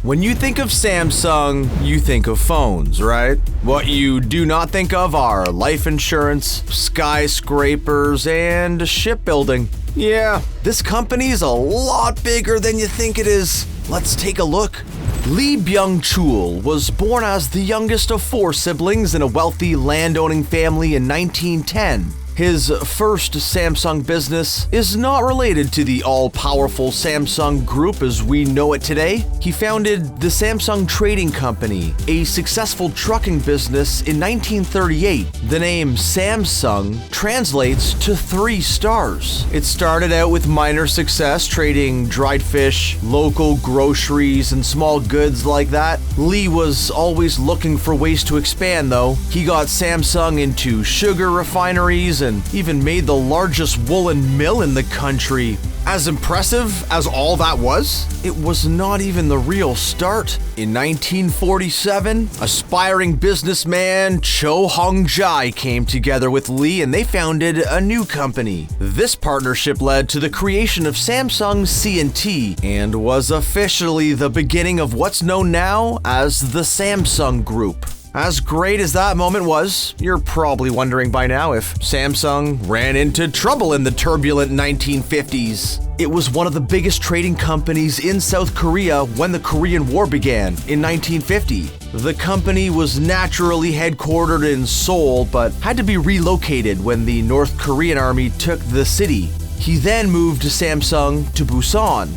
When you think of Samsung, you think of phones, right? What you do not think of are life insurance, skyscrapers, and shipbuilding. Yeah, this company is a lot bigger than you think it is. Let's take a look. Lee Byung-chul was born as the youngest of 4 siblings in a wealthy land-owning family in 1910. His first Samsung business is not related to the all-powerful Samsung Group as we know it today. He founded the Samsung Trading Company, a successful trucking business in 1938. The name Samsung translates to 3 stars. It started out with minor success trading dried fish, local groceries, and small goods like that. Lee was always looking for ways to expand though. He got Samsung into sugar refineries and even made the largest woolen mill in the country. As impressive as all that was, it was not even the real start. In 1947, aspiring businessman Cho Hong-jae came together with Lee and they founded a new company. This partnership led to the creation of Samsung C&T and was officially the beginning of what's known now as the Samsung Group. As great as that moment was, you're probably wondering by now if Samsung ran into trouble in the turbulent 1950s. It was one of the biggest trading companies in South Korea when the Korean War began in 1950. The company was naturally headquartered in Seoul, but had to be relocated when the North Korean army took the city. He then moved Samsung to Busan.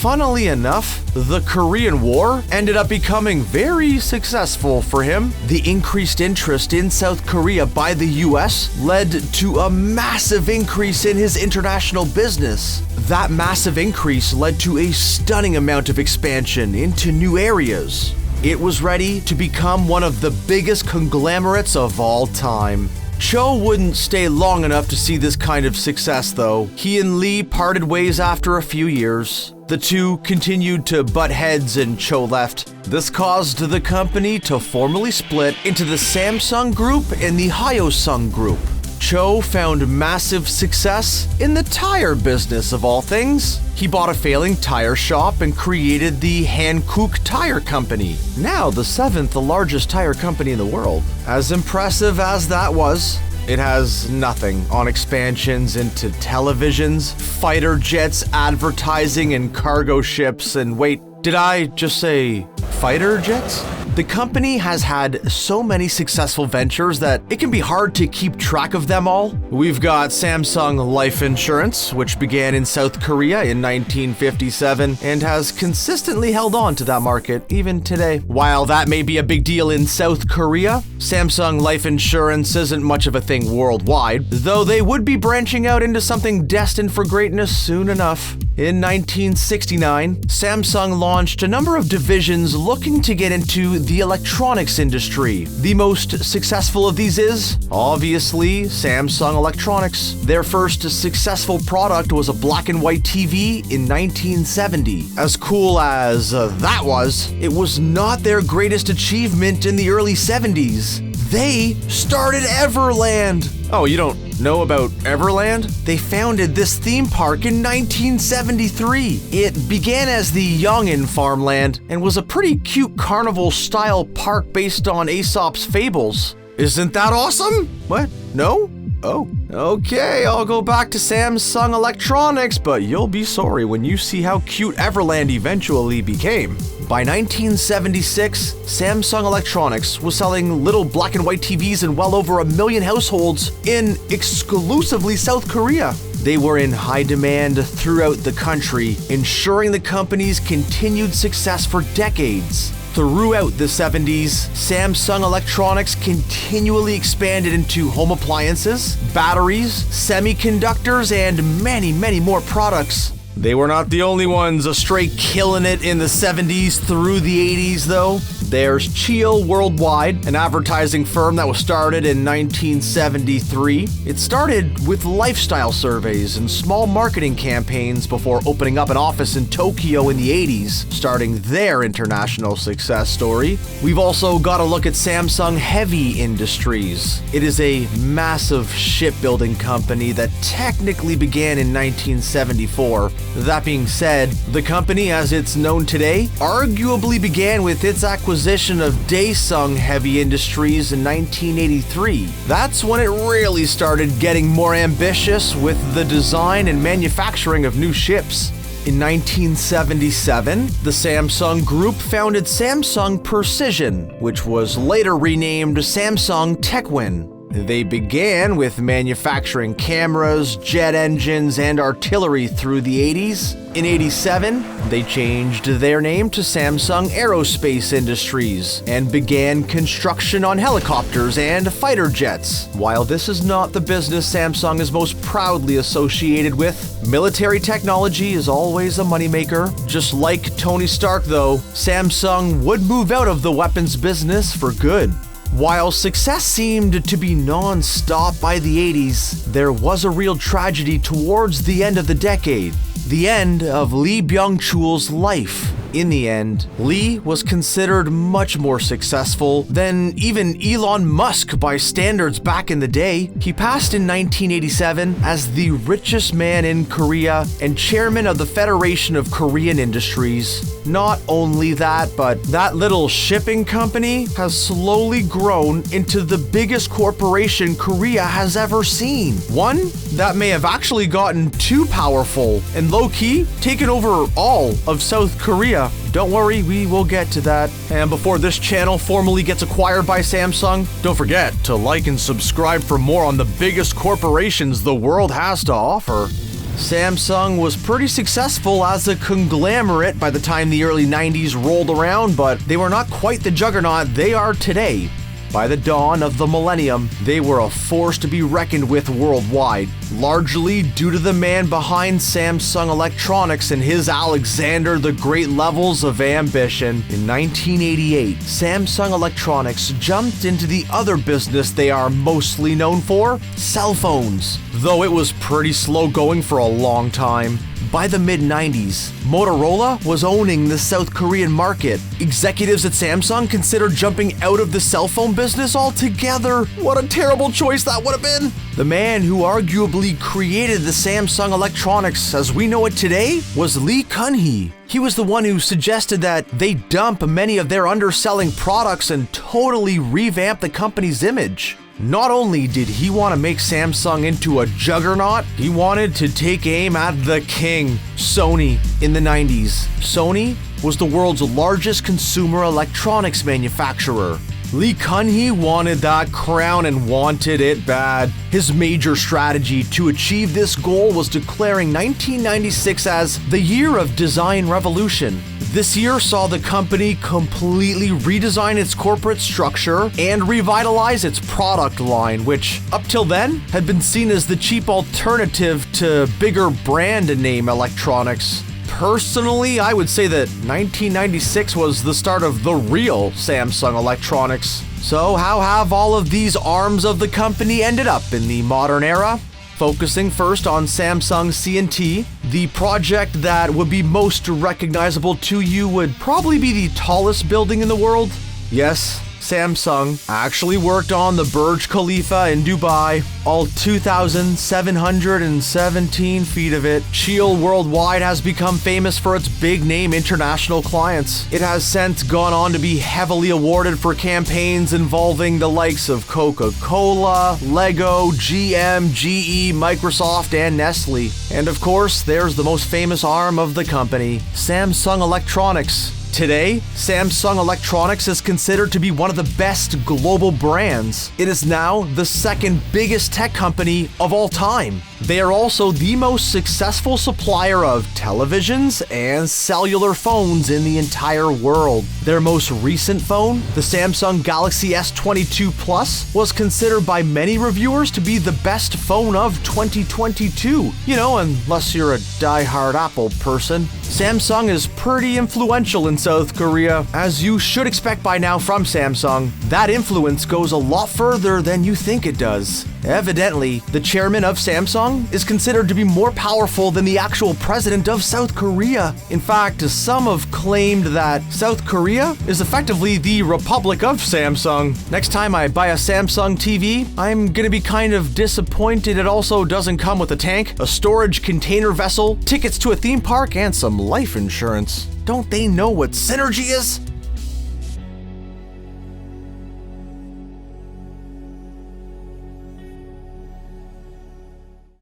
Funnily enough, the Korean War ended up becoming very successful for him. The increased interest in South Korea by the US led to a massive increase in his international business. That massive increase led to a stunning amount of expansion into new areas. It was ready to become one of the biggest conglomerates of all time. Cho wouldn't stay long enough to see this kind of success though. He and Lee parted ways after a few years. The two continued to butt heads and Cho left. This caused the company to formally split into the Samsung Group and the Hyosung Group. Cho found massive success in the tire business of all things. He bought a failing tire shop and created the Hankook Tire Company, now the 7th largest tire company in the world. As impressive as that was, it has nothing on expansions into televisions, fighter jets, advertising, and cargo ships. And wait, did I just say fighter jets? The company has had so many successful ventures that it can be hard to keep track of them all. We've got Samsung Life Insurance, which began in South Korea in 1957 and has consistently held on to that market even today. While that may be a big deal in South Korea, Samsung Life Insurance isn't much of a thing worldwide, though they would be branching out into something destined for greatness soon enough. In 1969, Samsung launched a number of divisions looking to get into the electronics industry. The most successful of these is, obviously, Samsung Electronics. Their first successful product was a black and white TV in 1970. As cool as that was, it was not their greatest achievement in the early 70s. They started Everland. Oh, you don't know about Everland? They founded this theme park in 1973. It began as the Yongin Farmland and was a pretty cute carnival-style park based on Aesop's fables. Isn't that awesome? What? No? Oh, okay, I'll go back to Samsung Electronics, but you'll be sorry when you see how cute Everland eventually became. By 1976, Samsung Electronics was selling little black and white TVs in well over 1 million households in exclusively South Korea. They were in high demand throughout the country, ensuring the company's continued success for decades. Throughout the 70s, Samsung Electronics continually expanded into home appliances, batteries, semiconductors, and many, many more products. They were not the only ones straight killing it in the 70s through the 80s though. There's Cheel Worldwide, an advertising firm that was started in 1973. It started with lifestyle surveys and small marketing campaigns before opening up an office in Tokyo in the 80s, starting their international success story. We've also got to look at Samsung Heavy Industries. It is a massive shipbuilding company that technically began in 1974. That being said, the company as it's known today arguably began with its acquisition of Daesung Heavy Industries in 1983. That's when it really started getting more ambitious with the design and manufacturing of new ships. In 1977, the Samsung Group founded Samsung Precision, which was later renamed Samsung Techwin. They began with manufacturing cameras, jet engines, and artillery through the 80s. In 87, they changed their name to Samsung Aerospace Industries and began construction on helicopters and fighter jets. While this is not the business Samsung is most proudly associated with, military technology is always a moneymaker. Just like Tony Stark, though, Samsung would move out of the weapons business for good. While success seemed to be non-stop by the 80s, there was a real tragedy towards the end of the decade. The end of Lee Byung-chul's life. In the end, Lee was considered much more successful than even Elon Musk by standards back in the day. He passed in 1987 as the richest man in Korea and chairman of the Federation of Korean Industries. Not only that, but that little shipping company has slowly grown into the biggest corporation Korea has ever seen. One that may have actually gotten too powerful and low-key taken over all of South Korea. Don't worry, we will get to that. And before this channel formally gets acquired by Samsung, don't forget to like and subscribe for more on the biggest corporations the world has to offer. Samsung was pretty successful as a conglomerate by the time the early 90s rolled around, but they were not quite the juggernaut they are today. By the dawn of the millennium, they were a force to be reckoned with worldwide, largely due to the man behind Samsung Electronics and his Alexander the Great levels of ambition. In 1988, Samsung Electronics jumped into the other business they are mostly known for, cell phones, though it was pretty slow going for a long time. By the mid-90s, Motorola was owning the South Korean market. Executives at Samsung considered jumping out of the cell phone business altogether. What a terrible choice that would have been! The man who arguably created the Samsung Electronics as we know it today was Lee Kun-hee. He was the one who suggested that they dump many of their underselling products and totally revamp the company's image. Not only did he want to make Samsung into a juggernaut, he wanted to take aim at the king, Sony, in the 90s. Sony was the world's largest consumer electronics manufacturer. Lee Kun-hee wanted that crown and wanted it bad. His major strategy to achieve this goal was declaring 1996 as the year of design revolution. This year saw the company completely redesign its corporate structure and revitalize its product line, which up till then had been seen as the cheap alternative to bigger brand name electronics. Personally, I would say that 1996 was the start of the real Samsung Electronics. So how have all of these arms of the company ended up in the modern era? Focusing first on Samsung C&T, the project that would be most recognizable to you would probably be the tallest building in the world. Yes, Samsung actually worked on the Burj Khalifa in Dubai, all 2,717 feet of it. Cheil Worldwide has become famous for its big-name international clients. It has since gone on to be heavily awarded for campaigns involving the likes of Coca-Cola, Lego, GM, GE, Microsoft, and Nestle. And of course, there's the most famous arm of the company, Samsung Electronics. Today, Samsung Electronics is considered to be one of the best global brands. It is now the second biggest tech company of all time. They are also the most successful supplier of televisions and cellular phones in the entire world. Their most recent phone, the Samsung Galaxy S22 Plus, was considered by many reviewers to be the best phone of 2022. You know, unless you're a die-hard Apple person. Samsung is pretty influential in South Korea, as you should expect by now from Samsung. That influence goes a lot further than you think it does. Evidently, the chairman of Samsung is considered to be more powerful than the actual president of South Korea. In fact, some have claimed that South Korea is effectively the Republic of Samsung. Next time I buy a Samsung TV, I'm gonna be kind of disappointed it also doesn't come with a tank, a storage container vessel, tickets to a theme park, and some life insurance. Don't they know what synergy is?